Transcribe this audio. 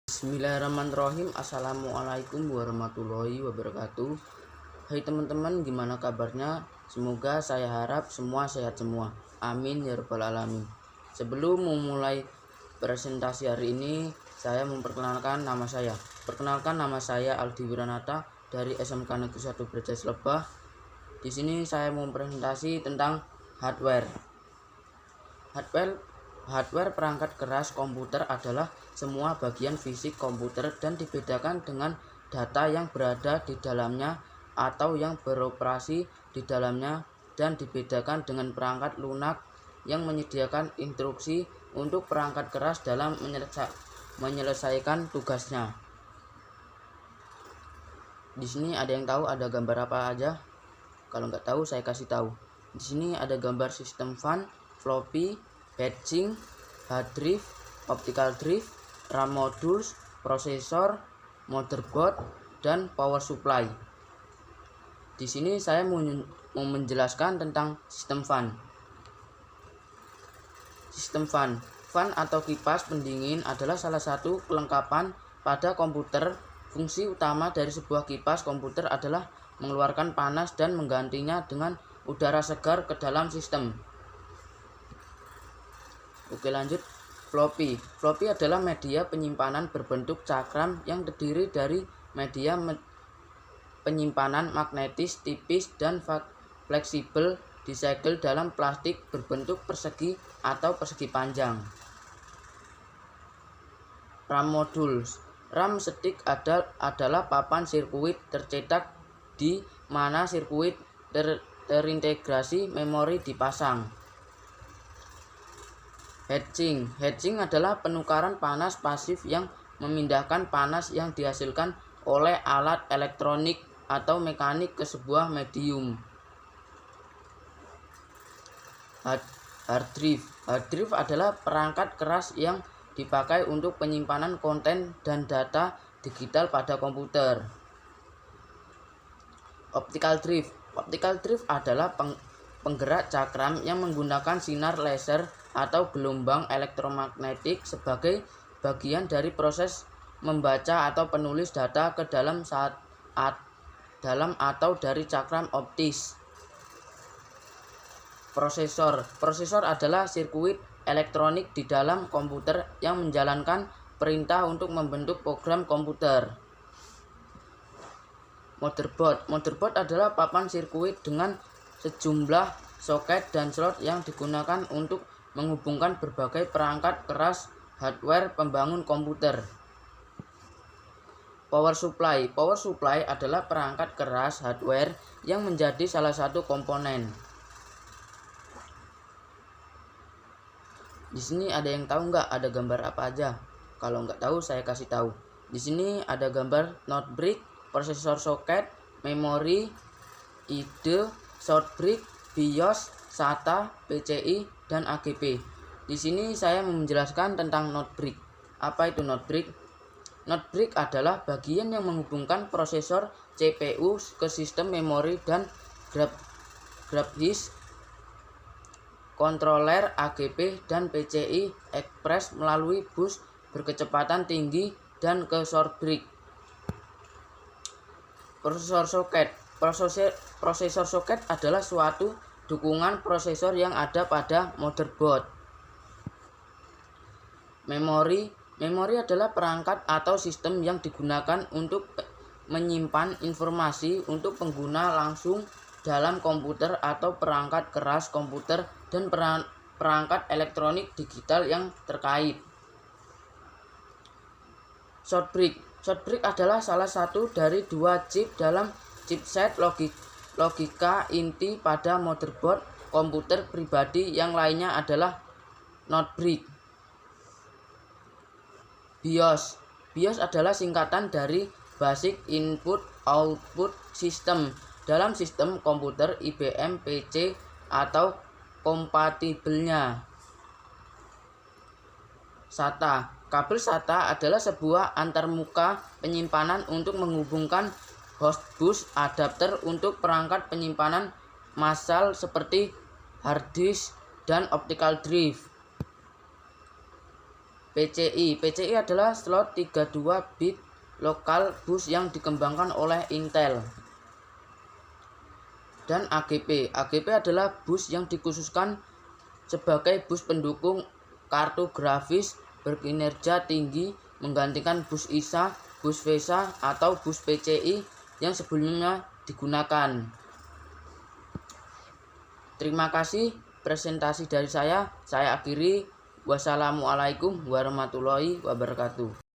Bismillahirrahmanirrahim. Assalamualaikum warahmatullahi wabarakatuh. Hai teman-teman, gimana kabarnya? Semoga saya harap semua sehat semua. Amin ya rabbal alamin. Sebelum memulai presentasi hari ini, saya memperkenalkan nama saya. Perkenalkan, nama saya Aldi Wiranata dari SMK Negeri 1 Brajas Lebah. Di sini saya mau presentasi tentang hardware. Hardware perangkat keras komputer adalah semua bagian fisik komputer dan dibedakan dengan data yang berada di dalamnya atau yang beroperasi di dalamnya, dan dibedakan dengan perangkat lunak yang menyediakan instruksi untuk perangkat keras dalam menyelesaikan tugasnya. Di sini ada yang tahu ada gambar apa aja? Kalau nggak tahu saya kasih tahu. Di sini ada gambar sistem fan, floppy, heatsink, hard drive, optical drive, RAM modules, prosesor, motherboard, dan power supply. Di sini saya mau menjelaskan tentang sistem fan. Sistem fan atau kipas pendingin adalah salah satu kelengkapan pada komputer. Fungsi utama dari sebuah kipas komputer adalah mengeluarkan panas dan menggantinya dengan udara segar ke dalam sistem. Oke, lanjut. Floppy adalah media penyimpanan berbentuk cakram yang terdiri dari media penyimpanan magnetis tipis dan fleksibel disegel dalam plastik berbentuk persegi atau persegi panjang. RAM modules. RAM stick adalah papan sirkuit tercetak di mana sirkuit terintegrasi memori dipasang. Heatsink adalah penukaran panas pasif yang memindahkan panas yang dihasilkan oleh alat elektronik atau mekanik ke sebuah medium. Hard drive adalah perangkat keras yang dipakai untuk penyimpanan konten dan data digital pada komputer. Optical drive adalah penggerak cakram yang menggunakan sinar laser atau gelombang elektromagnetik sebagai bagian dari proses membaca atau penulis data ke dalam atau dari cakram optis. Prosesor adalah sirkuit elektronik di dalam komputer yang menjalankan perintah untuk membentuk program komputer. Motherboard adalah papan sirkuit dengan sejumlah soket dan slot yang digunakan untuk menghubungkan berbagai perangkat keras hardware pembangun komputer. Power supply adalah perangkat keras hardware yang menjadi salah satu komponen. Di sini ada yang tahu nggak ada gambar apa aja? Kalau nggak tahu saya kasih tahu. Di sini ada gambar notebook, prosesor soket, memori, IDE, short brick, BIOS, SATA, PCI, dan AGP. Di sini saya menjelaskan tentang notebook. Apa itu notebook? Notebook adalah bagian yang menghubungkan prosesor CPU ke sistem memori dan grafis, kontroler AGP dan PCI Express melalui bus berkecepatan tinggi dan ke short brick. Prosesor soket adalah suatu dukungan prosesor yang ada pada motherboard. Memori adalah perangkat atau sistem yang digunakan untuk menyimpan informasi untuk pengguna langsung dalam komputer atau perangkat keras komputer dan perangkat elektronik digital yang terkait. Short brick adalah salah satu dari dua chip dalam chipset logika inti pada motherboard komputer pribadi, yang lainnya adalah notebook. BIOS adalah singkatan dari Basic Input Output System dalam sistem komputer IBM PC atau kompatibelnya. SATA. Kabel SATA adalah sebuah antarmuka penyimpanan untuk menghubungkan host bus adapter untuk perangkat penyimpanan massal seperti hard disk dan optical drive. PCI adalah slot 32 bit lokal bus yang dikembangkan oleh Intel. Dan AGP adalah bus yang dikhususkan sebagai bus pendukung kartu grafis berkinerja tinggi, menggantikan bus ISA, bus VESA, atau bus PCI yang sebelumnya digunakan. Terima kasih presentasi dari saya akhiri. Wassalamualaikum warahmatullahi wabarakatuh.